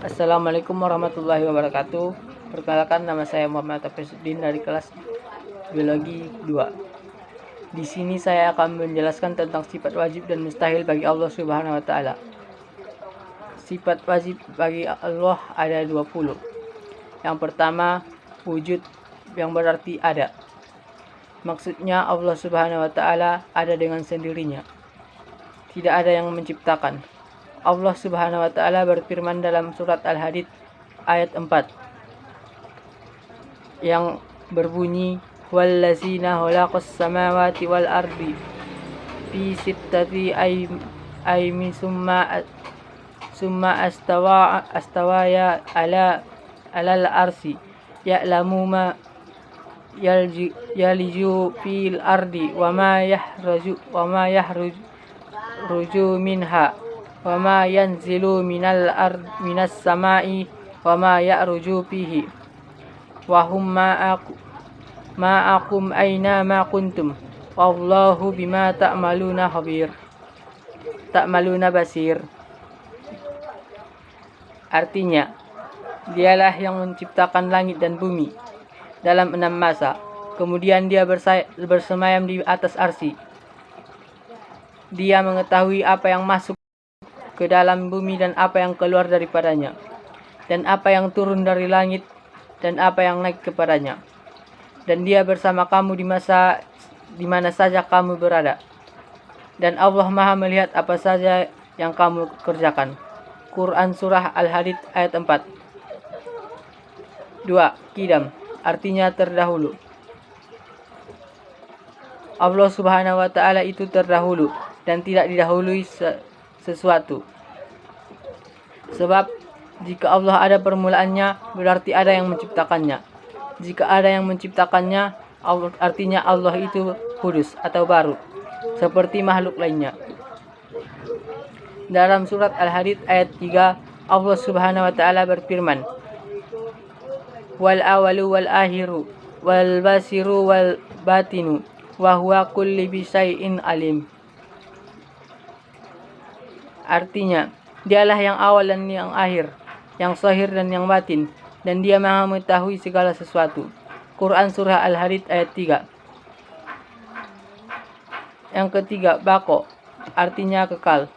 Assalamualaikum warahmatullahi wabarakatuh. Perkenalkan, nama saya Muhammad Tafisuddin dari kelas Biologi 2. Di sini saya akan menjelaskan tentang sifat wajib dan mustahil bagi Allah Subhanahu wa taala. Sifat wajib bagi Allah ada 20. Yang pertama, wujud, yang berarti ada. Maksudnya Allah Subhanahu wa taala ada dengan sendirinya. Tidak ada yang menciptakan. Allah Subhanahu wa taala berfirman dalam surat Al-Hadid ayat 4 yang berbunyi, wallazina khalaqas samawati wal ardi fi sittati ayyamin summa astawaya alal arsi ya'lamu ma yaliju fil ardi wa ma yahruju minha wa ma yanzilu minas sama'i wa ma ya'ruju fihi wa hum ma'akum aina ma kuntum wallahu bima ta'maluna basir. Artinya, dialah yang menciptakan langit dan bumi dalam 6 masa. Kemudian dia bersemayam di atas arsy. Dia mengetahui apa yang masuk ke dalam bumi dan apa yang keluar daripadanya, dan apa yang turun dari langit dan apa yang naik kepadanya. Dan dia bersama kamu di mana saja kamu berada. Dan Allah Maha melihat apa saja yang kamu kerjakan. Quran Surah Al-Hadid ayat 4. 2. Qidam, artinya terdahulu. Allah Subhanahu wa taala itu terdahulu dan tidak didahului sesuatu. Sebab jika Allah ada permulaannya, berarti ada yang menciptakannya. Jika ada yang menciptakannya, artinya Allah itu kudus atau baru, seperti makhluk lainnya. Dalam surat Al-Hadid ayat 3, Allah Subhanahu wa taala berfirman, wal awalu wal akhiru wal basiru wal batinu wa huwa kulli bisyai'in alim. Artinya, dialah yang awal dan yang akhir, yang zahir dan yang batin, dan dia Maha mengetahui segala sesuatu. Quran Surah Al-Hadid ayat 3. Yang ketiga, baqo, artinya kekal.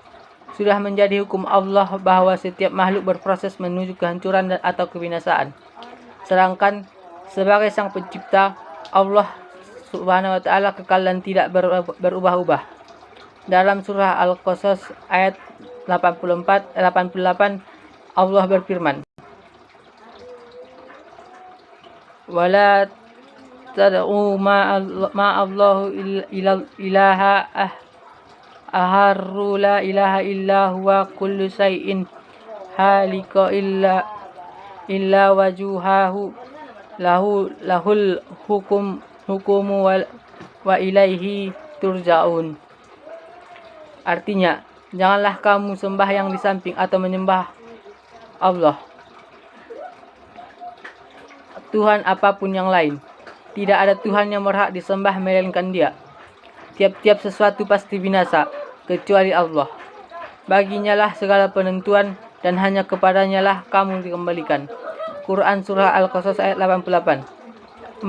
Sudah menjadi hukum Allah bahwa setiap makhluk berproses menuju kehancuran atau kebinasaan. Sedangkan sebagai sang pencipta, Allah Subhanahu wa taala kekal dan tidak berubah-ubah. Dalam surah Al-Qasas ayat 88 Allah berfirman, wala tad'u ma'allahu ilaha aharru la ilaha illa huwa kullu syai'in halika illa wajuhahu lahul hukumu wa ilaihi turja'un. Artinya, janganlah kamu sembah yang di samping atau menyembah Allah, Tuhan apapun yang lain. Tidak ada Tuhan yang berhak disembah melainkan Dia. Tiap-tiap sesuatu pasti binasa, kecuali Allah. Baginya lah segala penentuan dan hanya kepadanya lah kamu dikembalikan. Quran Surah Al-Qasas ayat 88. 4.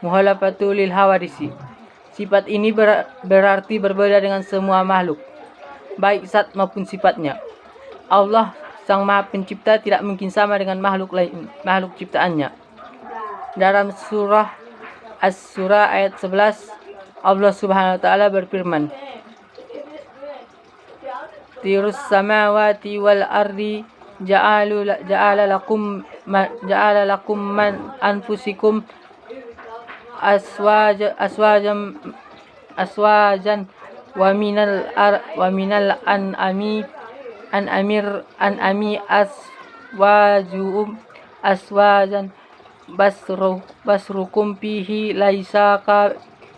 Muhalafatul lil hawadisi. Sifat ini berarti berbeda dengan semua makhluk, baik zat maupun sifatnya. Allah Sang Maha Pencipta tidak mungkin sama dengan makhluk ciptaannya. Dalam surah As-Surah ayat 11, Allah Subhanahu wa taala berfirman, tirus samawati wal ardi ja'ala lakum man anfusikum aswajan wa minal an'ami aswajan basrukum fihi laisa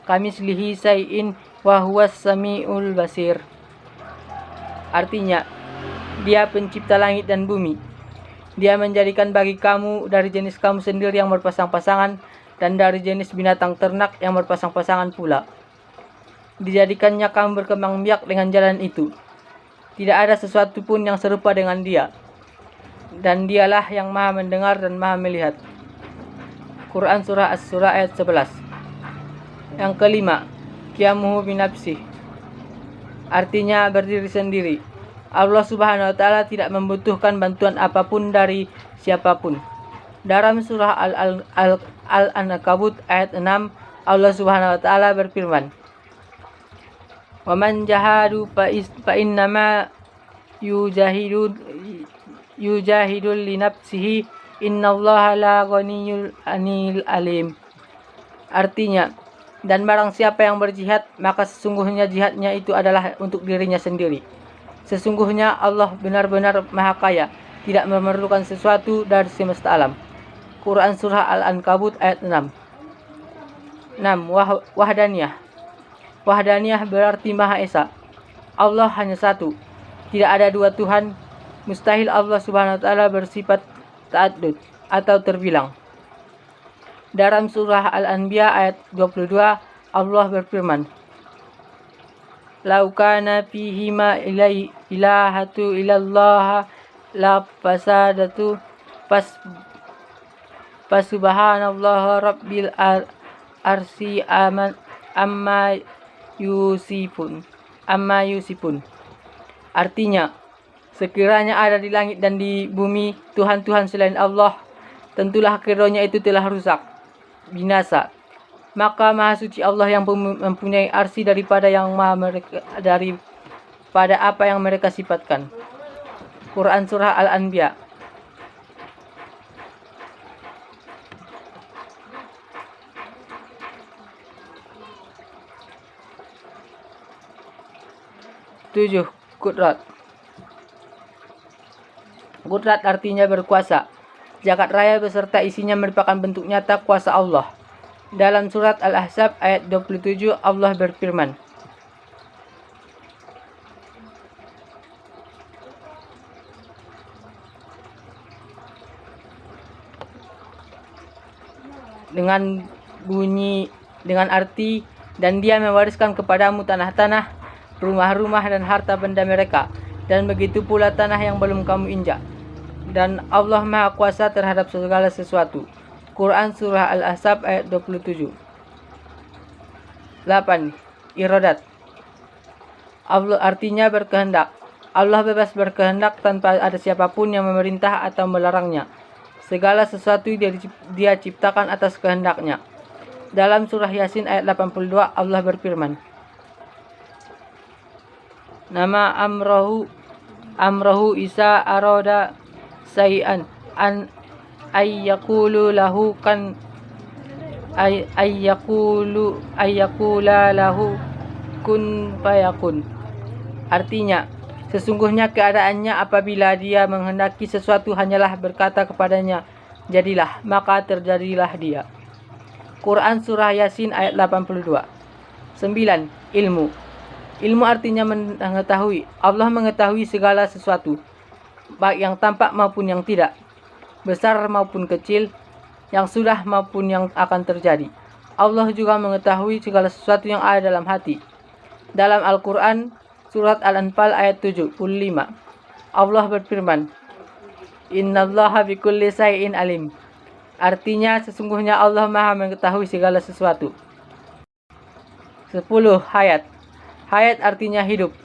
kamislihi syai'in wa huwas samiul basir. Artinya, Dia pencipta langit dan bumi. Dia menjadikan bagi kamu dari jenis kamu sendiri yang berpasang-pasangan dan dari jenis binatang ternak yang berpasang-pasangan pula. Dijadikannya kamu berkembang biak dengan jalan itu. Tidak ada sesuatu pun yang serupa dengan Dia. dan dialah yang maha mendengar dan maha melihat. Quran Surah As-Surah ayat 11. Yang kelima, qiyamuhu binafsih, artinya berdiri sendiri. Allah Subhanahu wa taala tidak membutuhkan bantuan apapun dari siapapun. Dalam surah Al-Ankabut ayat 6, Allah Subhanahu wa taala berfirman, "Wa man jahadu fa innama yujahidul li nafsihi innallaha la ghaniyyun 'anil alim." Artinya, dan barang siapa yang berjihad, maka sesungguhnya jihadnya itu adalah untuk dirinya sendiri. Sesungguhnya Allah benar-benar maha kaya, tidak memerlukan sesuatu dari semesta alam. Quran Surah Al-Ankabut ayat 6. 6. Wahdaniyah. Wahdaniyah berarti Maha Esa. Allah hanya satu. Tidak ada dua Tuhan. Mustahil Allah Subhanahu wa taala bersifat ta'addud atau terbilang. Dalam surah Al-Anbiya ayat 22, Allah berfirman, "Lau kana fihima ilahatu illallah la fasadatu subhanallah rabbil arsi amma yusifun. Artinya, sekiranya ada di langit dan di bumi Tuhan-Tuhan selain Allah, tentulah keduanya itu telah rusak, binasa. Maka maha suci Allah yang mempunyai arsy daripada apa yang mereka sifatkan. Quran Surah Al-Anbiya. Tujuh, Qudrat. Qudrat artinya berkuasa. Jagat raya beserta isinya merupakan bentuk nyata kuasa Allah. Dalam surat Al-Ahzab ayat 27, Allah berfirman, dengan arti, dan Dia mewariskan kepadamu tanah-tanah, rumah-rumah dan harta benda mereka, dan begitu pula tanah yang belum kamu injak. Dan Allah Maha Kuasa terhadap segala sesuatu. Quran Surah Al-Ahzab ayat 27. 8. Iradat. Allah artinya berkehendak. Allah bebas berkehendak tanpa ada siapapun yang memerintah atau melarangnya. Segala sesuatu Dia ciptakan atas kehendaknya. Dalam surah Yasin ayat 82, Allah berfirman, "Nama amrohu Isa aroda sayan an ayyakula lahu kun fayakun." Artinya, sesungguhnya keadaannya apabila Dia menghendaki sesuatu hanyalah berkata kepadanya, jadilah, maka terjadilah dia. Quran Surah Yasin ayat 82. 9. Ilmu. Ilmu artinya mengetahui. Allah mengetahui segala sesuatu, baik yang tampak maupun yang tidak, besar maupun kecil, yang sudah maupun yang akan terjadi. Allah juga mengetahui segala sesuatu yang ada dalam hati. Dalam Al-Quran, surat Al-Anfal ayat 75, Allah berfirman, "Innallaha bikulli syai'in alim." Artinya, sesungguhnya Allah Maha mengetahui segala sesuatu. 10. Hayat. Hayat artinya hidup.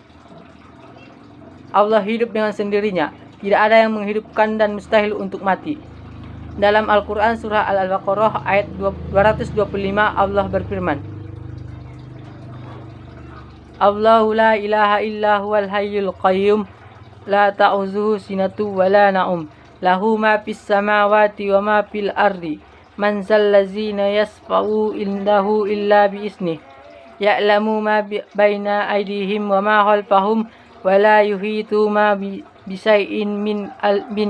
Allah hidup dengan sendirinya. Tidak ada yang menghidupkan dan mustahil untuk mati. Dalam Al-Quran surah Al-Baqarah ayat 225, Allah berfirman, "Allahu la ilaha illa huwal hayyul qayyum, la ta'uzuhu sinatu wa la na'um, lahu ma fis samawati wa ma fil ardi, man zallazina yasfa'u indahu illa bi'isnih, ya'lamu ma baina aydihim wa ma khalfahum, wa la yuhitu ma bisay'in min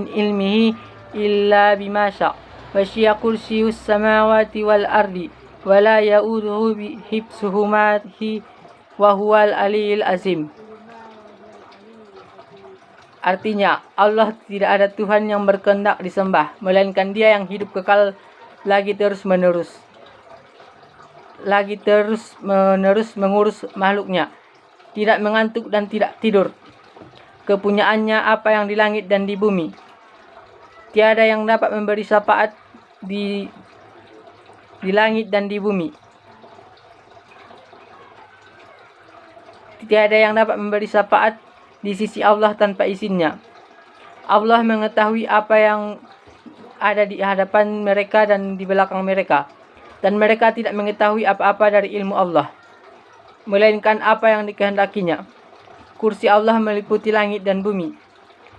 ilmihi illa bima sya', wa syi'a kursiyus samawati wal ardi, wa la ya'uduhu hifsuhuma wa huwal aliyil azim." Artinya, Allah tidak ada Tuhan yang berkehendak disembah, melainkan Dia yang hidup kekal lagi terus menerus mengurus makhluknya, tidak mengantuk dan tidak tidur. Kepunyaannya apa yang di langit dan di bumi. Tiada yang dapat memberi syafaat di langit dan di bumi. Tiada yang dapat memberi syafaat di sisi Allah tanpa izinnya. Allah mengetahui apa yang ada di hadapan mereka dan di belakang mereka. Dan mereka tidak mengetahui apa-apa dari ilmu Allah, melainkan apa yang dikehendakinya. Kursi Allah meliputi langit dan bumi,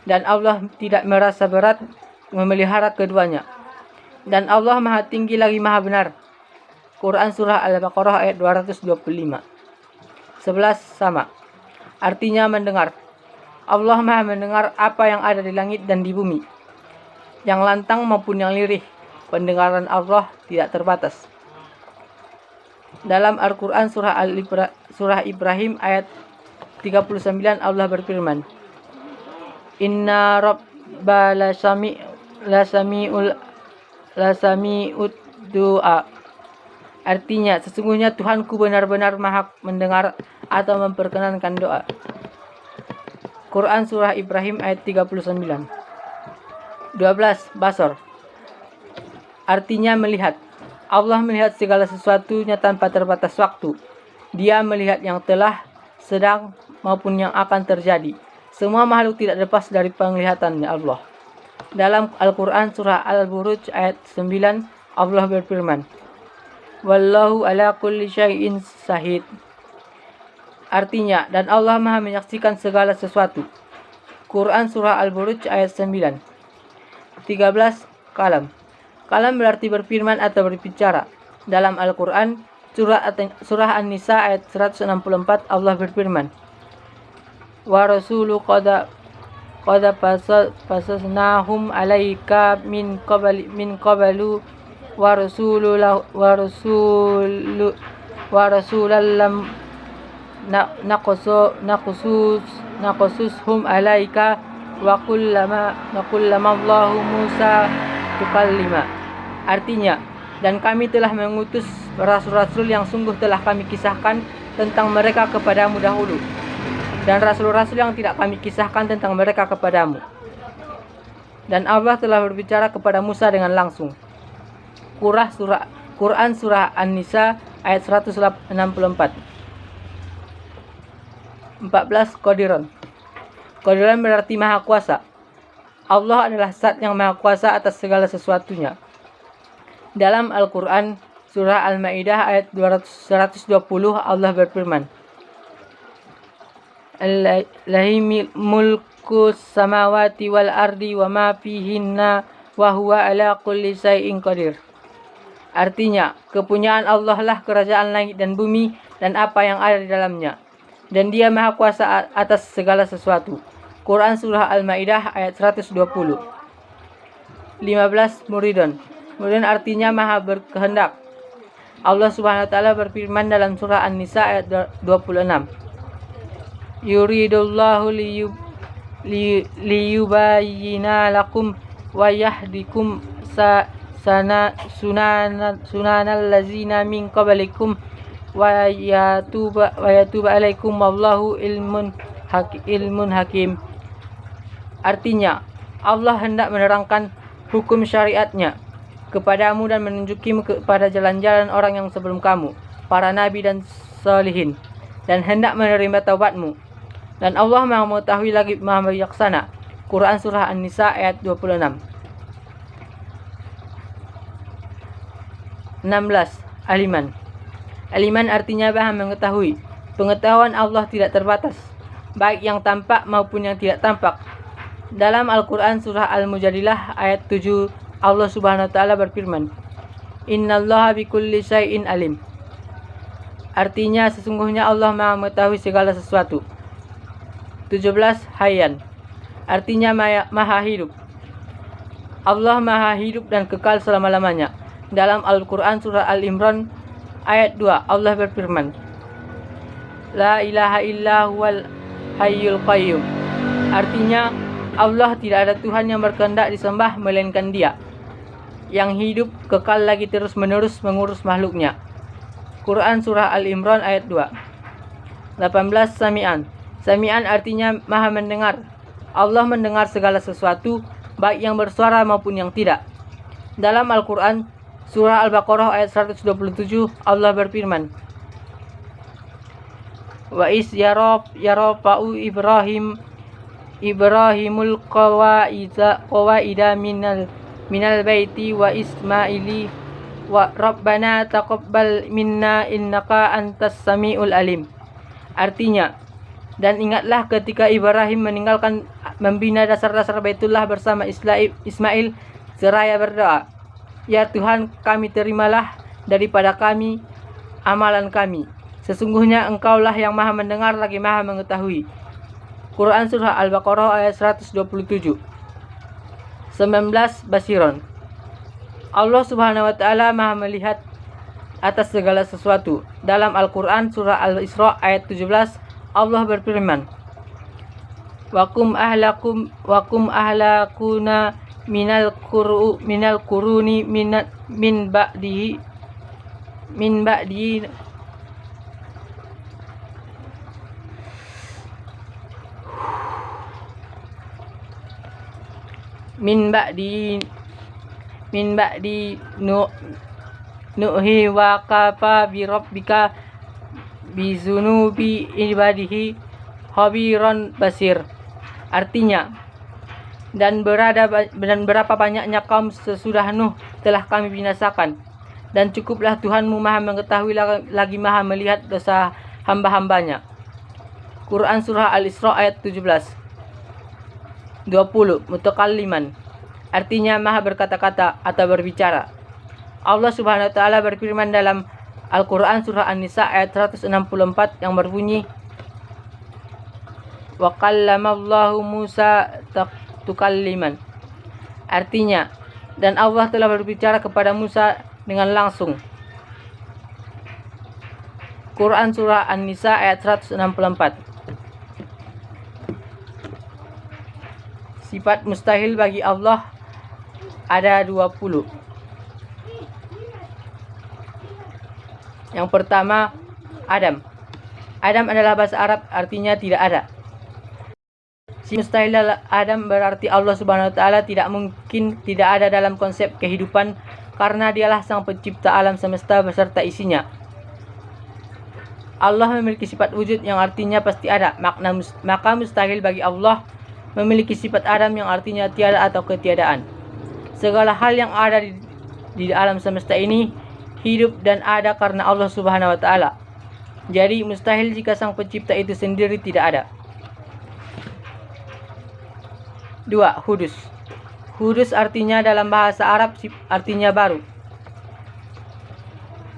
dan Allah tidak merasa berat memelihara keduanya. Dan Allah Maha Tinggi lagi Maha Benar. Quran Surah Al-Baqarah ayat 225. 11 sama. Artinya mendengar. Allah Maha mendengar apa yang ada di langit dan di bumi, yang lantang maupun yang lirih. Pendengaran Allah tidak terbatas. Dalam Al-Quran Surah Ibrahim ayat 39 Allah berfirman, Inna Rabba lasami'ud du'a. Artinya, sesungguhnya Tuhanku benar-benar Maha mendengar atau memperkenankan doa. Quran Surah Ibrahim ayat 39. 12. Basar. Artinya melihat. Allah melihat segala sesuatunya tanpa terbatas waktu. Dia melihat yang telah, sedang, maupun yang akan terjadi. Semua makhluk tidak lepas dari penglihatannya Allah. Dalam Al-Quran Surah Al-Buruj ayat 9 Allah berfirman, Wallahu ala kulli syai'in syahid. Artinya, dan Allah Maha menyaksikan segala sesuatu. Quran Surah Al-Buruj ayat 9. 13. Kalam. Kalam berarti berfirman atau berbicara. Dalam Al-Quran Surah An-Nisa ayat 164 Allah berfirman, Wa rasulu qada fasasnahum alaika min qabalu wa rasulallam naqsushum alaika wa kullama Allahu Musa tukallima. Artinya, dan kami telah mengutus rasul-rasul yang sungguh telah kami kisahkan tentang mereka kepadamu dahulu, dan rasul-rasul yang tidak kami kisahkan tentang mereka kepadamu. Dan Allah telah berbicara kepada Musa dengan langsung. Quran Surah An-Nisa ayat 164. 14. Qadiran. Qadiran berarti Maha Kuasa. Allah adalah Zat yang Maha Kuasa atas segala sesuatunya. Dalam Al-Quran Surah Al-Ma'idah ayat 120 Allah berfirman, Lahi mulku samawati wal ardi wa ma fihinna wa huwa ala kulli syai'in qadir. Artinya, kepunyaan Allah lah kerajaan langit dan bumi dan apa yang ada di dalamnya, dan Dia Maha Kuasa atas segala sesuatu. Quran Surah Al-Ma'idah ayat 120. 15. Muridun. Muridun artinya Maha berkehendak. Allah Subhanahu wa taala berfirman dalam surah An-Nisa ayat 26. Yuridullahu liyubayyina lakum wa yahdikum sunanal lazina min qablikum wa yatuba alaikum wallahu ilmun hakim. Artinya, Allah hendak menerangkan hukum syariatnya kepadamu dan menunjukimu kepada jalan-jalan orang yang sebelum kamu, para nabi dan salihin, dan hendak menerima taubatmu. Dan Allah Maha mengetahui lagi Maha bijaksana. Quran Surah An-Nisa ayat 26. 16. Aliman. Aliman artinya Maha mengetahui. Pengetahuan Allah tidak terbatas, baik yang tampak maupun yang tidak tampak. Dalam Al-Quran Surah Al-Mujadilah ayat 7 Allah Subhanahu wa taala berfirman, Innallaha bikulli syai'in alim. Artinya sesungguhnya Allah Maha mengetahui segala sesuatu. 17. Hayyan. Artinya Maha hidup. Allah Maha hidup dan kekal selama-lamanya. Dalam Al-Quran Surah Al-Imran ayat 2 Allah berfirman, La ilaha illa huwal hayyul qayyum. Artinya Allah tidak ada Tuhan yang berkehendak disembah melainkan Dia, yang hidup kekal lagi terus-menerus mengurus makhluknya. Quran Surah Al-Imran ayat 2. 18. Sami'an. Sami'an artinya Maha mendengar. Allah mendengar segala sesuatu, baik yang bersuara maupun yang tidak. Dalam Al-Quran, surah Al-Baqarah ayat 127, Allah berfirman, Wa is yarafa'u Ibrahimul qawaida minal baiti wa Ismaili wa Rabbana taqabbal minna innaka antas samiul alim. Artinya, dan ingatlah ketika Ibrahim meninggalkan membina dasar-dasar Baitullah bersama Ismail seraya berdoa, Ya Tuhan, kami terimalah daripada kami amalan kami. Sesungguhnya Engkaulah yang Maha mendengar lagi Maha mengetahui. Quran Surah Al-Baqarah ayat 127. 19 Basiron. Allah Subhanahu wa Ta'ala Maha melihat atas segala sesuatu. Dalam Al-Quran Surah Al-Isra ayat 17, Allah berfirman, Wakum ahlakuna minal kuruni min ba'dihi nuhi wa kafa bi rabbika bi zunubi ibadihi khabiran basir. Artinya, dan berapa banyaknya kaum sesudah Nuh telah kami binasakan, dan cukuplah Tuhanmu Maha mengetahui lagi Maha melihat dosa hamba-hambanya. Quran Surah Al-Isra ayat 17. 20 Mutakalliman, artinya Maha berkata-kata atau berbicara. Allah Subhanahu wa Ta'ala berfirman dalam Al-Quran Surah An-Nisa ayat 164 yang berbunyi, Wa kallamallahu Musa tukalliman. Artinya, dan Allah telah berbicara kepada Musa dengan langsung. Quran Surah An-Nisa ayat 164. Sifat mustahil bagi Allah ada 20. Yang pertama, Adam. Adam adalah bahasa Arab, artinya tidak ada. Si mustahil Adam berarti Allah Subhanahu wa Ta'ala tidak mungkin tidak ada dalam konsep kehidupan, karena dialah sang pencipta alam semesta beserta isinya. Allah memiliki sifat wujud yang artinya pasti ada, maka mustahil bagi Allah memiliki sifat Adam yang artinya tiada atau ketiadaan. Segala hal yang ada di alam semesta ini hidup dan ada karena Allah Subhanahu wa Ta'ala. Jadi mustahil jika sang pencipta itu sendiri tidak ada. 2. Hudus. Hudus artinya dalam bahasa Arab artinya baru,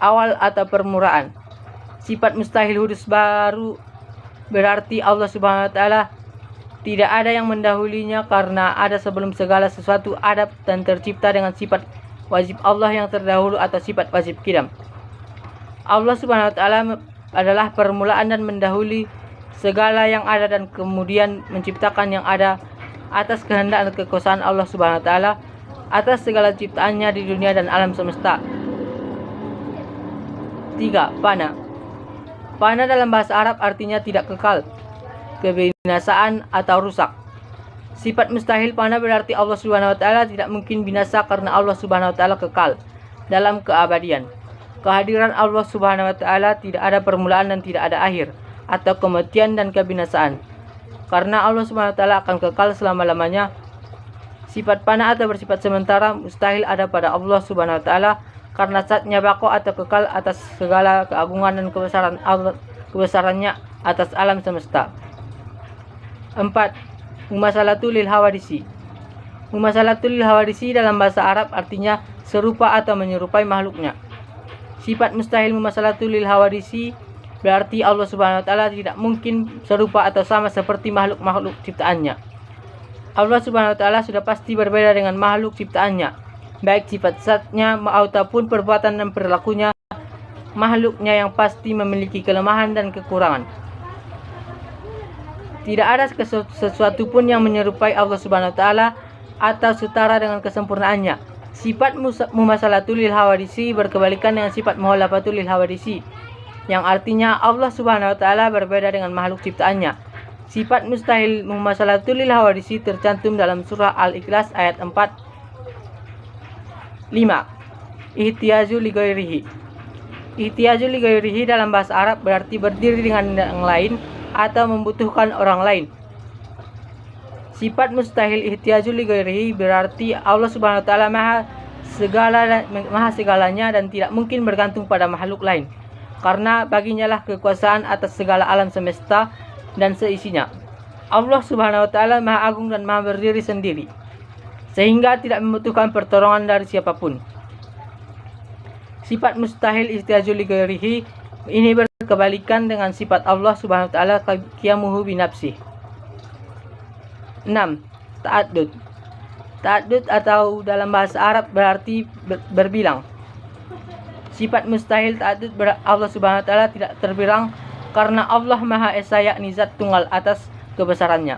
awal atau permulaan. Sifat mustahil hudus baru berarti Allah Subhanahu wa Ta'ala tidak ada yang mendahulinya, karena ada sebelum segala sesuatu ada dan tercipta dengan sifat wajib Allah yang terdahulu atau sifat wajib qidam. Allah Subhanahu wa Ta'ala adalah permulaan dan mendahului segala yang ada dan kemudian menciptakan yang ada atas kehendak dan kekuasaan Allah Subhanahu wa Ta'ala atas segala ciptaannya di dunia dan alam semesta. 3. Fana. Fana dalam bahasa Arab artinya tidak kekal, kebinasaan atau rusak. Sifat mustahil fana berarti Allah Subhanahu wa Ta'ala tidak mungkin binasa karena Allah Subhanahu wa Ta'ala kekal dalam keabadian. Kehadiran Allah Subhanahu wa Ta'ala tidak ada permulaan dan tidak ada akhir, atau kematian dan kebinasaan, karena Allah Subhanahu wa Ta'ala akan kekal selama-lamanya. Sifat fana atau bersifat sementara mustahil ada pada Allah Subhanahu wa Ta'ala karena zatnya baqo atau kekal atas segala keagungan dan kebesarannya atas alam semesta. 4. Mumasalatu lil hawadisi. Mumasalatu lil hawadisi dalam bahasa Arab artinya serupa atau menyerupai makhluknya. Sifat mustahil mumasalatu lil hawadisi berarti Allah Subhanahu wa Ta'ala tidak mungkin serupa atau sama seperti makhluk-makhluk ciptaannya. Allah Subhanahu wa Ta'ala sudah pasti berbeda dengan makhluk ciptaannya, baik sifat zatnya ataupun perbuatan dan perilakunya. Makhluknya yang pasti memiliki kelemahan dan kekurangan. Tidak ada sesuatu pun yang menyerupai Allah Subhanahu wa Ta'ala atau setara dengan kesempurnaannya. Sifat mumasalatul lil hawadisi berkebalikan dengan sifat muhalafatul lil hawadisi, yang artinya Allah Subhanahu wa Ta'ala berbeda dengan makhluk ciptaannya, Sifat mustahil mumasalatul lil hawadisi tercantum dalam surah Al-Ikhlas ayat 4. 5. Ihtiyaju li ghairihi. Ihtiyaju li ghairihi dalam bahasa Arab berarti berdiri dengan yang lain atau membutuhkan orang lain. Sifat mustahil ihtiyaju li ghairihi berarti Allah Subhanahu wa taala maha segalanya dan tidak mungkin bergantung pada makhluk lain, karena baginya lah kekuasaan atas segala alam semesta dan seisinya. Allah Subhanahu wa taala maha agung dan maha berdiri sendiri, sehingga tidak membutuhkan pertolongan dari siapapun. Sifat mustahil ihtiyaju li ghairihi ini berkebalikan dengan sifat Allah Subhanahu wa taala qiyamuhu bi nafsihi. 6. Ta'addud. Ta'addud atau dalam bahasa Arab berarti berbilang. Sifat mustahil ta'addud Allah Subhanahu wa taala tidak terbilang karena Allah Maha Esa, yakni zat tunggal atas kebesarannya.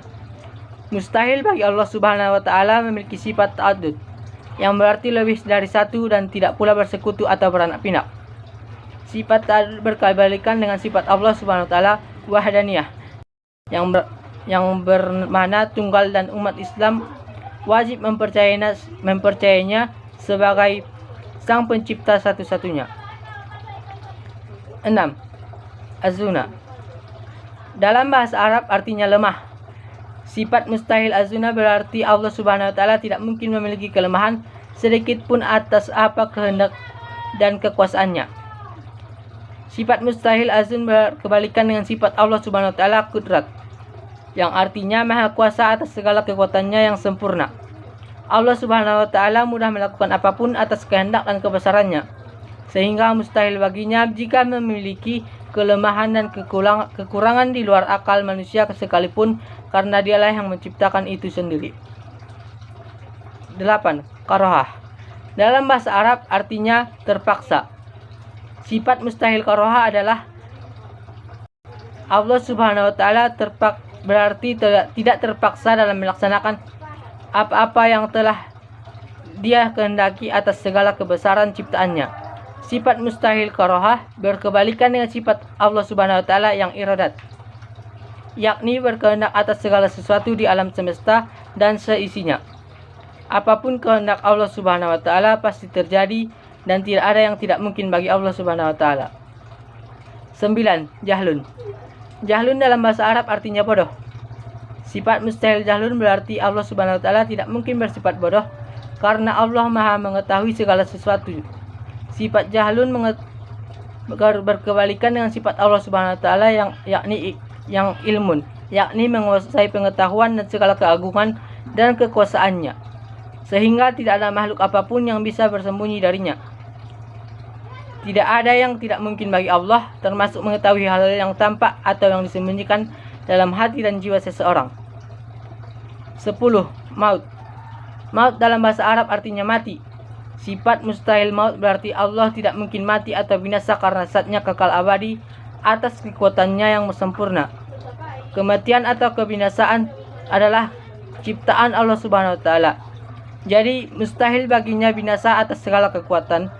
Mustahil bagi Allah Subhanahu wa taala memiliki sifat ta'addud yang berarti lebih dari satu dan tidak pula bersekutu atau beranak pinak. Sifat ta'addud berkebalikan dengan sifat Allah Subhanahu wa taala wahdaniyah yang bermakna tunggal, dan umat Islam wajib mempercayainya sebagai sang pencipta satu-satunya. 6. Azuna. Dalam bahasa Arab artinya lemah. Sifat mustahil azuna berarti Allah Subhanahu wa taala tidak mungkin memiliki kelemahan sedikit pun atas apa kehendak dan kekuasaannya. Sifat mustahil azun berkebalikan dengan sifat Allah Subhanahu wa taala kudrat, yang artinya maha kuasa atas segala kekuatannya yang sempurna. Allah Subhanahu wa taala mudah melakukan apapun atas kehendak dan kebesarannya, sehingga mustahil baginya jika memiliki kelemahan dan kekurangan di luar akal manusia sekalipun, karena dialah yang menciptakan itu sendiri. 8. Karohah. Dalam bahasa Arab artinya terpaksa. Sifat mustahil karohah adalah Allah Subhanahu wa taala berarti tidak terpaksa dalam melaksanakan apa-apa yang telah Dia kehendaki atas segala kebesaran ciptaannya. Sifat mustahil karohah berkebalikan dengan sifat Allah Subhanahu wa taala yang iradat, yakni berkehendak atas segala sesuatu di alam semesta dan seisinya. Apapun kehendak Allah Subhanahu wa taala pasti terjadi dan tidak ada yang tidak mungkin bagi Allah Subhanahu wa taala. 9. Jahlun. Jahlun dalam bahasa Arab artinya bodoh. Sifat mustahil jahlun berarti Allah Subhanahu wa taala tidak mungkin bersifat bodoh karena Allah Maha mengetahui segala sesuatu. Sifat jahlun berkebalikan dengan sifat Allah Subhanahu wa taala yang ilmun, yakni menguasai pengetahuan dan segala keagungan dan kekuasaannya, sehingga tidak ada makhluk apapun yang bisa bersembunyi darinya. Tidak ada yang tidak mungkin bagi Allah, termasuk mengetahui hal yang tampak atau yang disembunyikan dalam hati dan jiwa seseorang. 10. Maut. Maut dalam bahasa Arab artinya mati. Sifat mustahil maut berarti Allah tidak mungkin mati atau binasa karena zatnya kekal abadi atas kekuatannya yang sempurna. Kematian atau kebinasaan adalah ciptaan Allah Subhanahu wa taala. Jadi mustahil baginya binasa atas segala kekuatan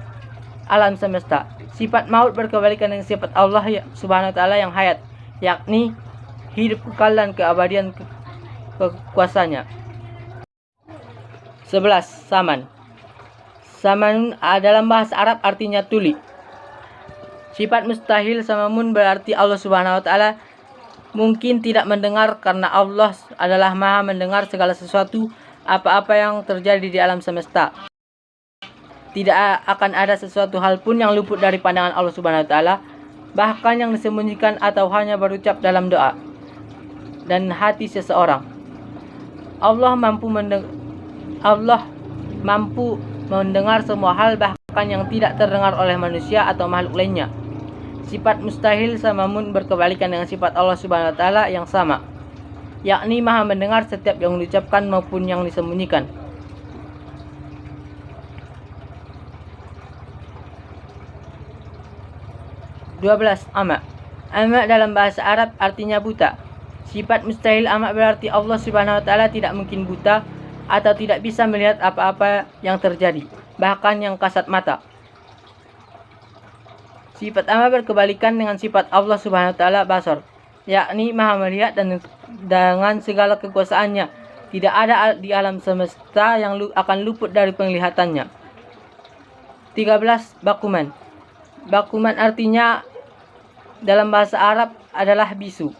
alam semesta. Sifat maut berkebalikan dengan sifat Allah Subhanahu wa taala yang hayat, yakni hidup kekal dan keabadian kekuasaannya. 11. Saman. Saman dalam bahasa Arab artinya tuli. Sifat mustahil samamun berarti Allah Subhanahu wa taala mungkin tidak mendengar karena Allah adalah Maha mendengar segala sesuatu apa-apa yang terjadi di alam semesta. Tidak akan ada sesuatu hal pun yang luput dari pandangan Allah Subhanahu wa taala, bahkan yang disembunyikan atau hanya berucap dalam doa dan hati seseorang. Allah mampu mendengar semua hal, bahkan yang tidak terdengar oleh manusia atau makhluk lainnya. Sifat mustahil samamun berkebalikan dengan sifat Allah Subhanahu wa taala yang sama, yakni Maha mendengar setiap yang diucapkan maupun yang disembunyikan. 12. Ama. Ama dalam bahasa Arab artinya buta. Sifat mustahil ama berarti Allah Subhanahu wa taala tidak mungkin buta atau tidak bisa melihat apa-apa yang terjadi, bahkan yang kasat mata. Sifat ama berkebalikan dengan sifat Allah Subhanahu wa taala basar, yakni Maha melihat dan dengan segala kekuasaannya. Tidak ada di alam semesta yang akan luput dari penglihatannya. 13. Bakuman. Bakuman artinya dalam bahasa Arab adalah bisu.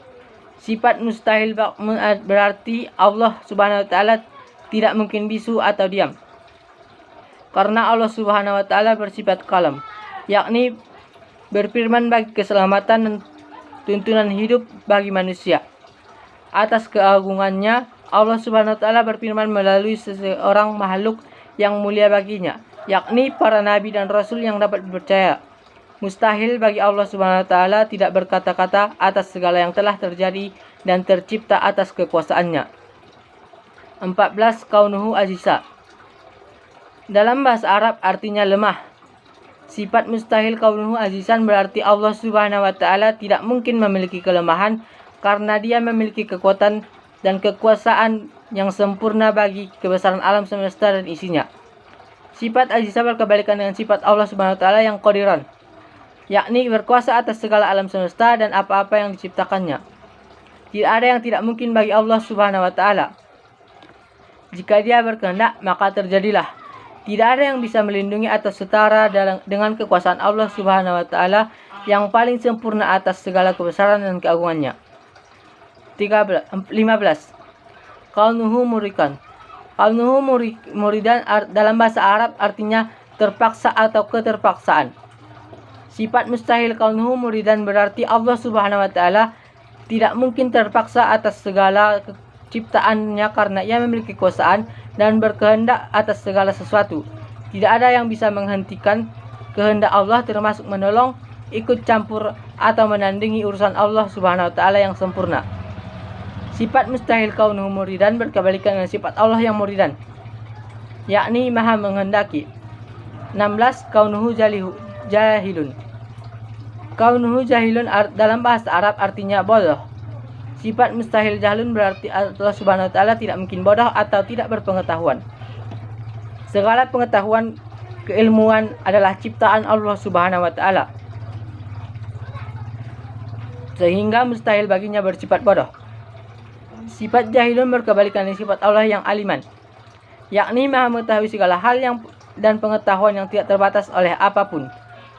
Sifat mustahil berarti Allah Subhanahu wa taala tidak mungkin bisu atau diam. Karena Allah Subhanahu wa taala bersifat kalam, yakni berfirman bagi keselamatan dan tuntunan hidup bagi manusia. Atas keagungannya, Allah Subhanahu wa taala berfirman melalui seseorang makhluk yang mulia baginya, yakni para nabi dan rasul yang dapat dipercaya. Mustahil bagi Allah Subhanahu wa taala tidak berkata-kata atas segala yang telah terjadi dan tercipta atas kekuasaannya. 14. Kaunuhu aziza. Dalam bahasa Arab artinya lemah. Sifat mustahil kaunuhu azizan berarti Allah Subhanahu wa taala tidak mungkin memiliki kelemahan karena Dia memiliki kekuatan dan kekuasaan yang sempurna bagi kebesaran alam semesta dan isinya. Sifat aziza berkebalikan dengan sifat Allah Subhanahu wa taala yang qadiran, yakni berkuasa atas segala alam semesta dan apa-apa yang diciptakannya. Tidak ada yang tidak mungkin bagi Allah Subhanahu wa taala. Jika Dia berkehendak, maka terjadilah. Tidak ada yang bisa melindungi atau setara dengan kekuasaan Allah Subhanahu wa taala yang paling sempurna atas segala kebesaran dan keagungannya. 15. Kaunuhu murikan. Kaunuhu muridan dalam bahasa Arab artinya terpaksa atau keterpaksaan. Sifat mustahil kaunuhu muridan berarti Allah Subhanahu wa taala tidak mungkin terpaksa atas segala ciptaannya karena Ia memiliki kekuasaan dan berkehendak atas segala sesuatu. Tidak ada yang bisa menghentikan kehendak Allah, termasuk menolong, ikut campur atau menandingi urusan Allah Subhanahu wa taala yang sempurna. Sifat mustahil kaunuhu muridan berkebalikan dengan sifat Allah yang muridan, yakni Maha menghendaki. 16. Kaunuhu jahilun. Kaunuhu jahilun dalam bahasa Arab artinya bodoh. Sifat mustahil jahilun berarti Allah Subhanahu wa taala tidak mungkin bodoh atau tidak berpengetahuan. Segala pengetahuan, keilmuan adalah ciptaan Allah Subhanahu wa taala, sehingga mustahil baginya bersifat bodoh. Sifat jahilun berkebalikan dengan sifat Allah yang aliman, yakni Maha mengetahui segala hal dan pengetahuan yang tidak terbatas oleh apapun.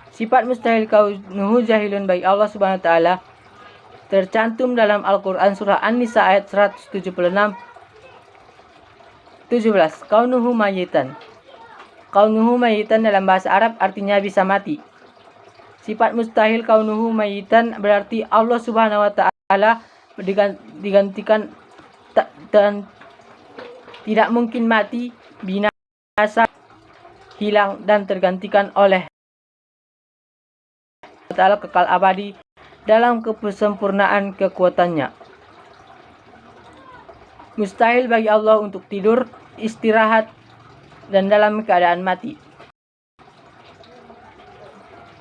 Sifat mustahil kaunuhu jahilun bagi Allah Subhanahu wa taala tercantum dalam Al-Quran surah An-Nisa ayat 176. 17. Kaunuhu mayitan. Kaunuhu mayitan dalam bahasa Arab artinya bisa mati. Sifat mustahil kaunuhu mayitan berarti Allah Subhanahu wa taala digantikan dan tidak mungkin mati, binasa, hilang dan tergantikan oleh Allah Ta'ala kekal abadi dalam kesempurnaan kekuatannya. Mustahil bagi Allah untuk tidur, istirahat, dan dalam keadaan mati.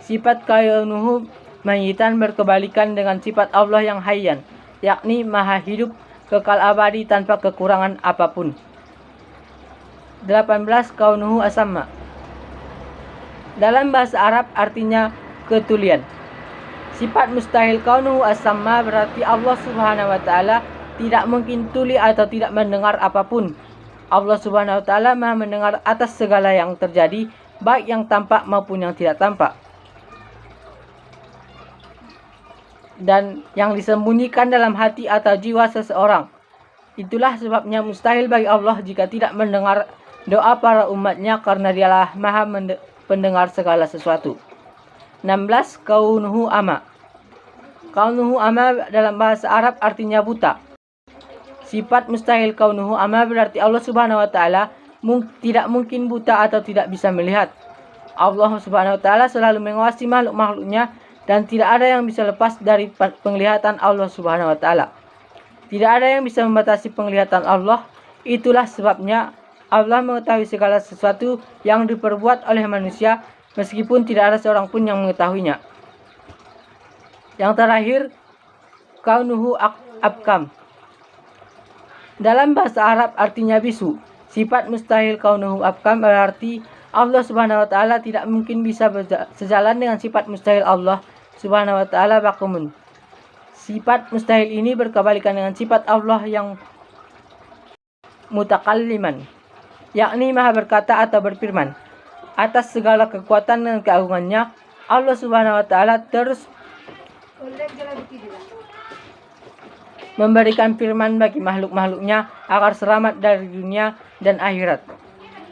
Sifat kaunuhu mayitan berkebalikan dengan sifat Allah yang hayyan, yakni Maha hidup, kekal abadi tanpa kekurangan apapun. 18. Kaunuhu asamma. Dalam bahasa Arab artinya ketulian. Sifat mustahil kaunuhu asamma berarti Allah Subhanahu wa taala tidak mungkin tuli atau tidak mendengar apapun. Allah Subhanahu wa taala Maha mendengar atas segala yang terjadi, baik yang tampak maupun yang tidak tampak, dan yang disembunyikan dalam hati atau jiwa seseorang. Itulah sebabnya mustahil bagi Allah jika tidak mendengar doa para umatnya, karena Dialah Maha pendengar segala sesuatu. 16. Kaunuhu ama. Kaunuhu ama dalam bahasa Arab artinya buta. Sifat mustahil kaunuhu ama berarti Allah Subhanahu wa taala tidak mungkin buta atau tidak bisa melihat. Allah Subhanahu wa taala selalu mengawasi makhluk-makhluknya dan tidak ada yang bisa lepas dari penglihatan Allah Subhanahu wa taala. Tidak ada yang bisa membatasi penglihatan Allah. Itulah sebabnya Allah mengetahui segala sesuatu yang diperbuat oleh manusia, meskipun tidak ada seorang pun yang mengetahuinya. Yang terakhir, kaunuhu abkam. Dalam bahasa Arab artinya bisu. Sifat mustahil kaunuhu abkam berarti Allah Subhanahu wa taala tidak mungkin bisa sejalan dengan sifat mustahil Allah Subhanahu wa taala bakumun. Sifat mustahil ini berkebalikan dengan sifat Allah yang mutakalliman, yakni maha berkata atau berfirman. Atas segala kekuatan dan keagungannya, Allah Subhanahu wa Ta'ala terus memberikan firman bagi makhluk-makhluknya agar selamat dari dunia dan akhirat.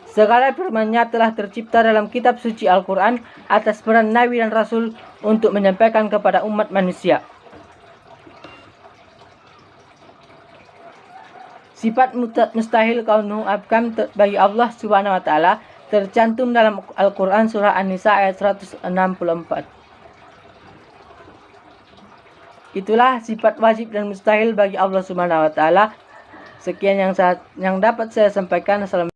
Segala firman-Nya telah tercipta dalam kitab suci Al-Quran atas peran Nabi dan Rasul untuk menyampaikan kepada umat manusia. Sifat mustahil kaunuhu abkam bagi Allah Subhanahu wa Ta'ala tercantum dalam Al-Quran surah An-Nisa ayat 164. Itulah sifat wajib dan mustahil bagi Allah Subhanahu wa Ta'ala. Sekian yang dapat saya sampaikan. Assalamualaikum.